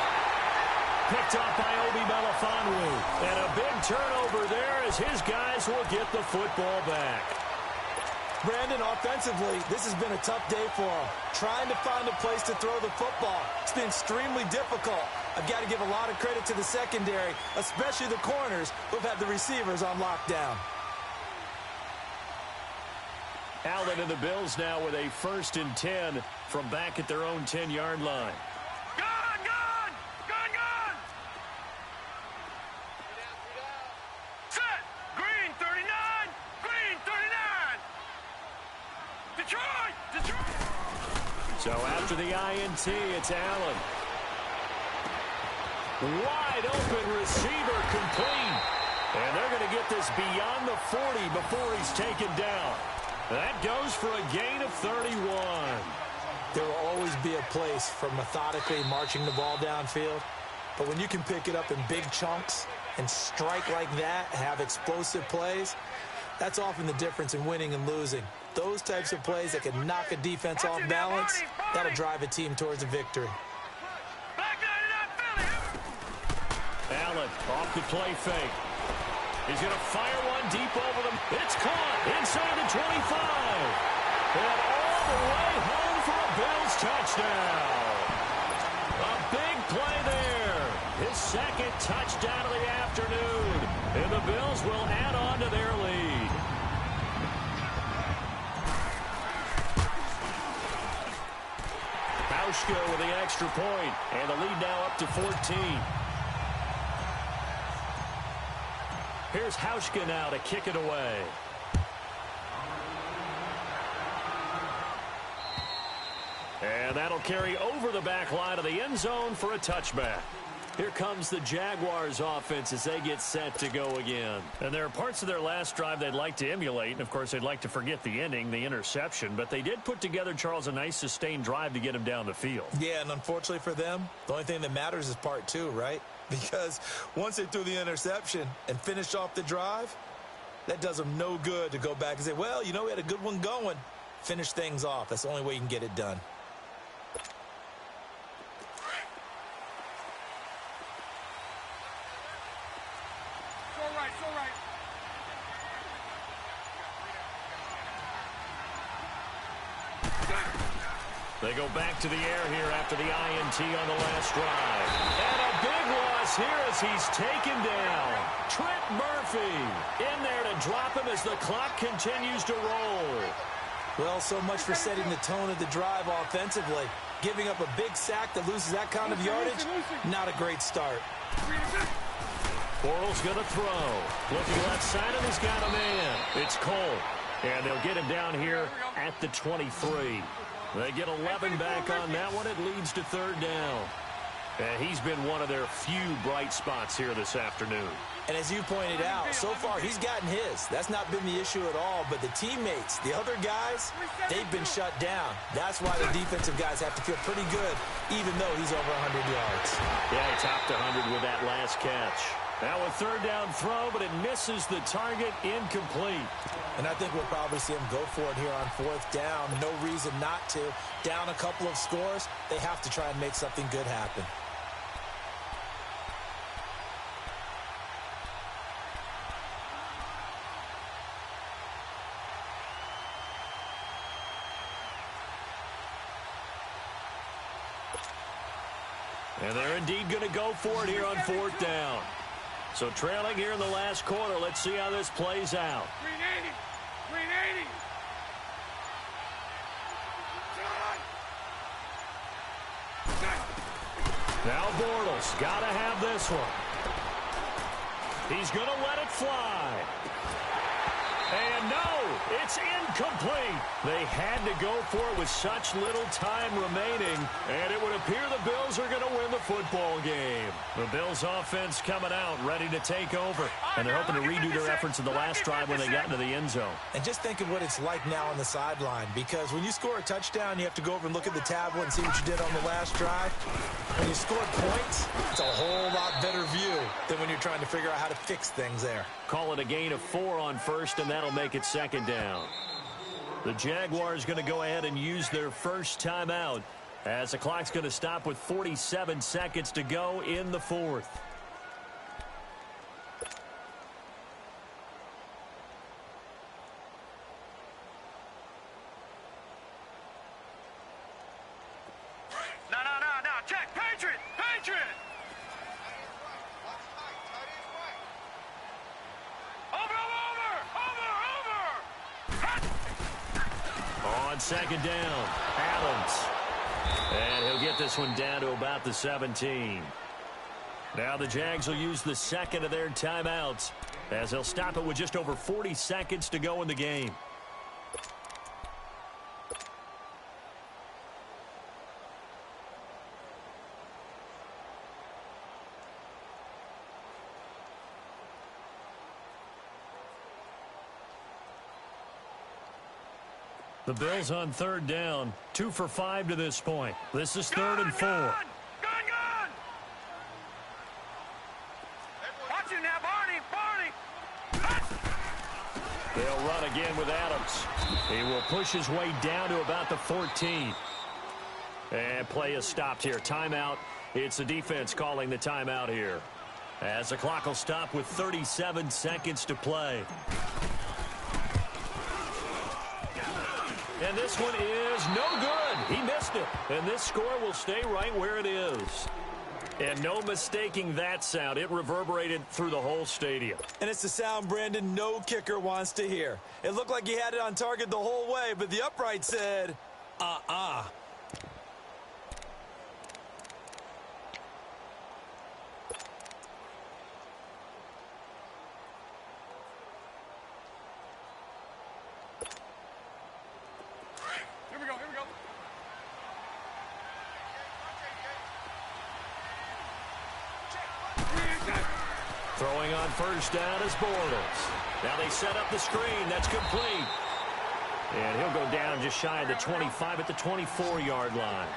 A: Picked up by Obi Melifonwu. And a big turnover there as his guys will get the football back.
B: Brandon, offensively, this has been a tough day for him. Trying to find a place to throw the football. It's been extremely difficult. I've got to give a lot of credit to the secondary, especially the corners who've had the receivers on lockdown.
A: Allen and the Bills now with a 1st and 10 from back at their own 10-yard line.
C: Gun! Set! Green 39! Green 39! Detroit!
A: So after the INT, it's Allen. Wide open receiver, complete. And they're going to get this beyond the 40 before he's taken down. That goes for a gain of 31.
B: There will always be a place for methodically marching the ball downfield. But when you can pick it up in big chunks and strike like that, have explosive plays, that's often the difference in winning and losing. Those types of plays that can knock a defense off balance, that'll drive a team towards a victory.
A: Allen off the play fake. He's going to fire one deep over them. It's caught inside the 25. And all the way home for a Bills touchdown. A big play there. His 2nd touchdown of the afternoon. And the Bills will add on to their lead. Hauschka with the extra point. And the lead now up to 14. Here's Hauschka now to kick it away. And that'll carry over the back line of the end zone for a touchback. Here comes the Jaguars offense as they get set to go again. And there are parts of their last drive they'd like to emulate. And, of course, they'd like to forget the ending, the interception. But they did put together, Charles, a nice sustained drive to get him down the field.
B: Yeah, and unfortunately for them, the only thing that matters is part 2, right? Because once they threw the interception and finished off the drive, that does them no good to go back and say, well, we had a good one going. Finish things off. That's the only way you can get it done.
C: It's all right.
A: They go back to the air here after the INT on the last drive. And a big loss here as he's taken down. Trent Murphy in there to drop him as the clock continues to roll.
B: Well, so much for setting the tone of the drive offensively. Giving up a big sack that loses that kind of yardage, not a great start.
A: Bortles going to throw. Looking left side, and he's got a man. It's Cole. And they'll get him down here at the 23. They get 11 back on that one. It leads to 3rd down. And he's been one of their few bright spots here this afternoon.
B: And as you pointed out, so far he's gotten his. That's not been the issue at all. But the teammates, the other guys, they've been shut down. That's why the defensive guys have to feel pretty good, even though he's over 100 yards.
A: Yeah, he topped 100 with that last catch. Now a 3rd down throw, but it misses the target, incomplete.
B: And I think we'll probably see him go for it here on 4th down. No reason not to. Down a couple of scores, they have to try and make something good happen.
A: And they're indeed going to go for it here on 4th down. So trailing here in the last quarter, let's see how this plays out.
C: 380.
A: Now Bortles got to have this one. He's going to let it fly. And no, it's incomplete. They had to go for it with such little time remaining, and it would appear the Bills are going to win the football game. The Bills offense coming out, ready to take over, and they're hoping to redo their efforts in the last drive when they got into the end zone.
B: And just think of what it's like now on the sideline, because when you score a touchdown, you have to go over and look at the tablet and see what you did on the last drive. When you score points, it's a whole lot better view than when you're trying to figure out how to fix things there.
A: Call it a gain of 4 on first, and that'll make it second down. The Jaguars going to go ahead and use their first timeout as the clock's going to stop with 47 seconds to go in the fourth.
C: No. Check. Patriot.
A: On second down, Adams. And he'll get this one down to about the 17. Now the Jags will use the second of their timeouts as they'll stop it with just over 40 seconds to go in the game. The Bills on third down, 2 for 5 to this point. This is third and 4.
C: Gun! Watch you now, Barney!
A: They'll run again with Adams. He will push his way down to about the 14. And play is stopped here. Timeout. It's the defense calling the timeout here, as the clock will stop with 37 seconds to play. And this one is no good. He missed it. And this score will stay right where it is. And no mistaking that sound. It reverberated through the whole stadium.
B: And it's the sound, Brandon, no kicker wants to hear. It looked like he had it on target the whole way, but the upright said,
C: Here we go.
A: Throwing on first down is Bortles. Now they set up the screen. That's complete. And he'll go down just shy of the 25 at the 24-yard line.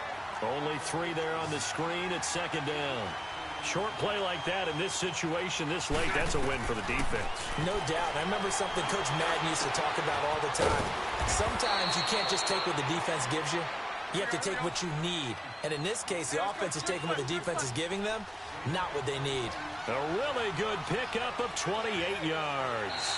A: Only 3 there on the screen at second down. Short play like that in this situation this late, that's a win for the defense.
B: No doubt. I remember something Coach Madden used to talk about all the time. Sometimes you can't just take what the defense gives you. You have to take what you need. And in this case, the offense is taking what the defense is giving them, not what they need.
A: A really good pickup of 28 yards.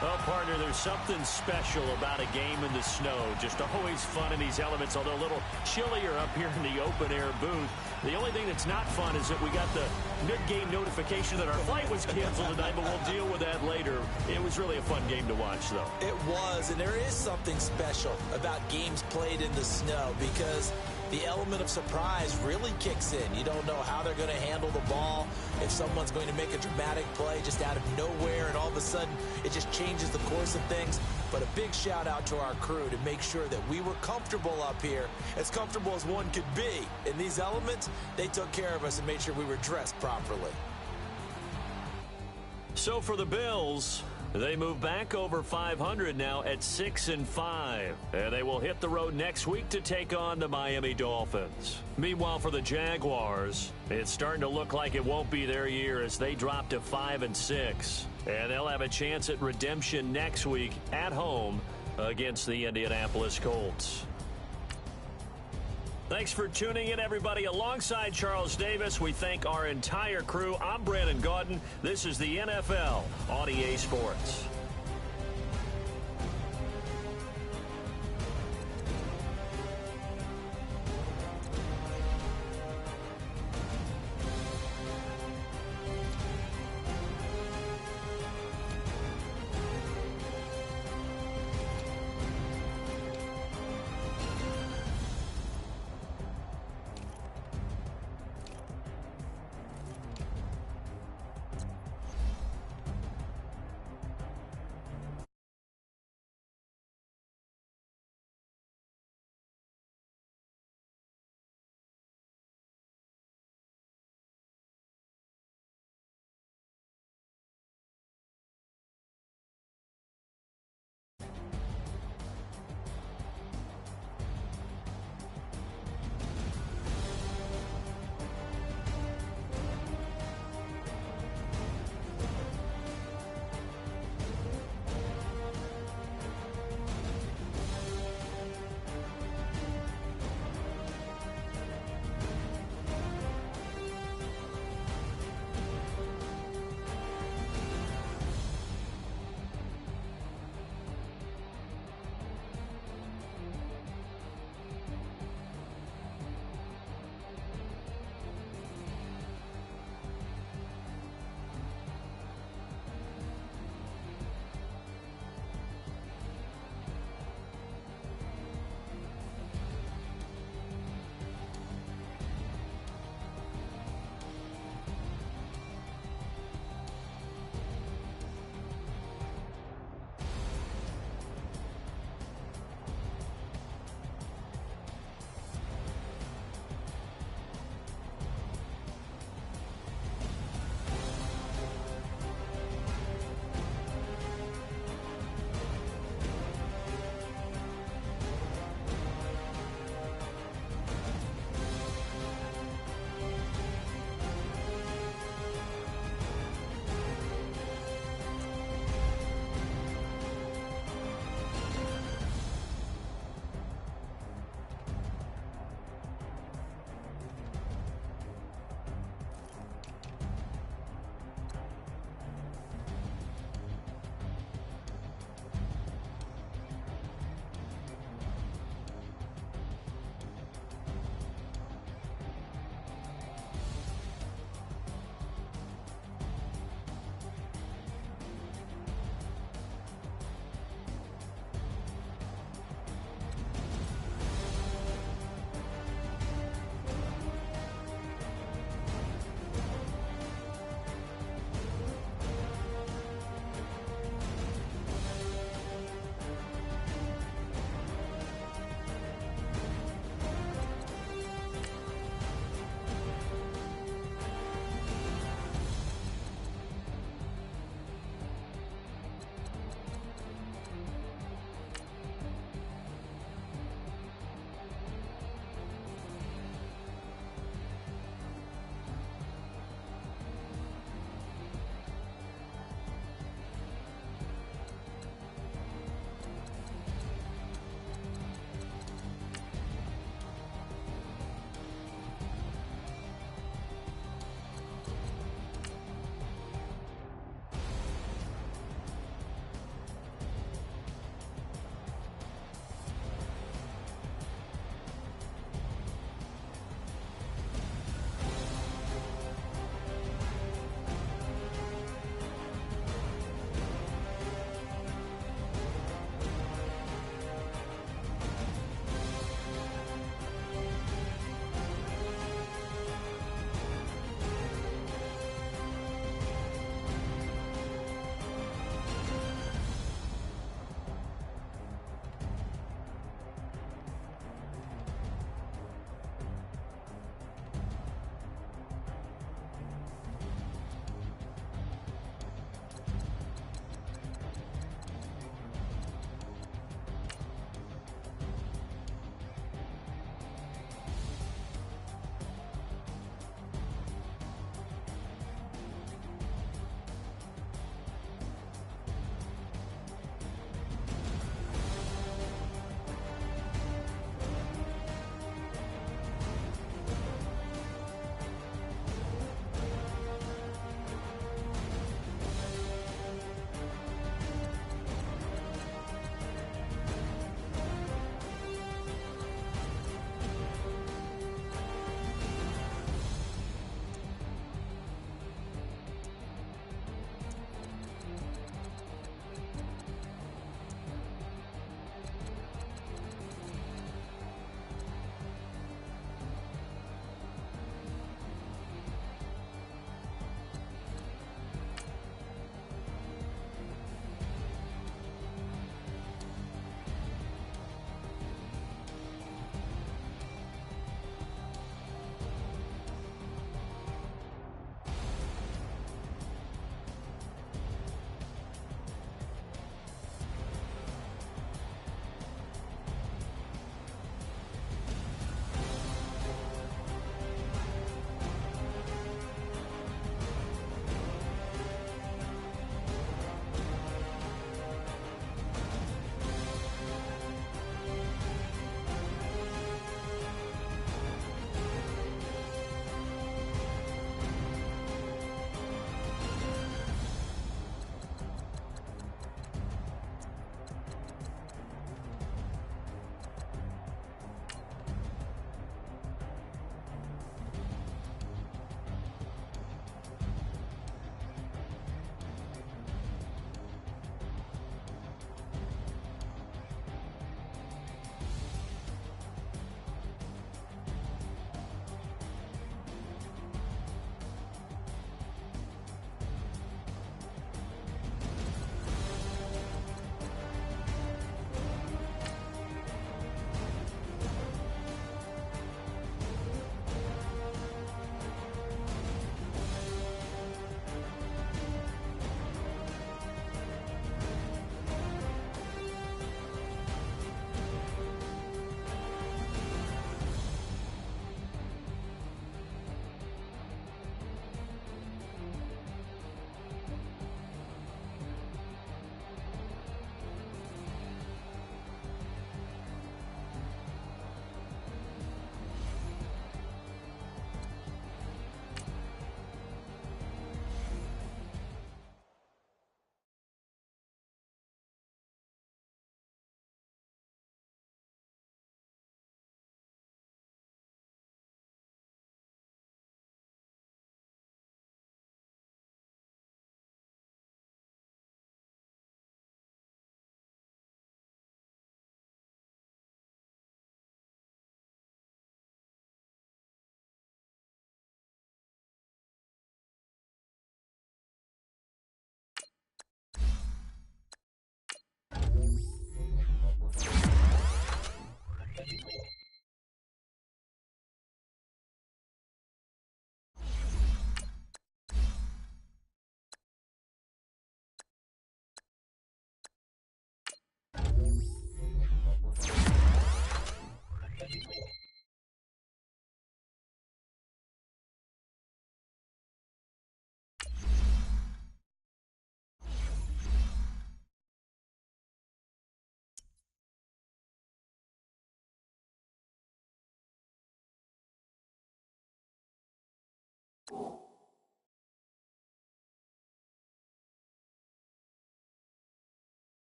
A: Well, partner, there's something special about a game in the snow. Just always fun in these elements, although a little chillier up here in the open-air booth. The only thing that's not fun is that we got the mid-game notification that our flight was canceled tonight, but we'll deal with that later. It was really a fun game to watch, though.
B: It was, and there is something special about games played in the snow because the element of surprise really kicks in. You don't know how they're going to handle the ball, if someone's going to make a dramatic play just out of nowhere, and all of a sudden it just changes the course of things. But a big shout out to our crew to make sure that we were comfortable up here, as comfortable as one could be. In these elements, they took care of us and made sure we were dressed properly.
A: So for the Bills, they move back over 500 now at 6-5. And they will hit the road next week to take on the Miami Dolphins. Meanwhile, for the Jaguars, it's starting to look like it won't be their year as they drop to 5-6. And they'll have a chance at redemption next week at home against the Indianapolis Colts. Thanks for tuning in, everybody. Alongside Charles Davis, we thank our entire crew. I'm Brandon Gaudin. This is the NFL on EA Sports.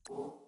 D: You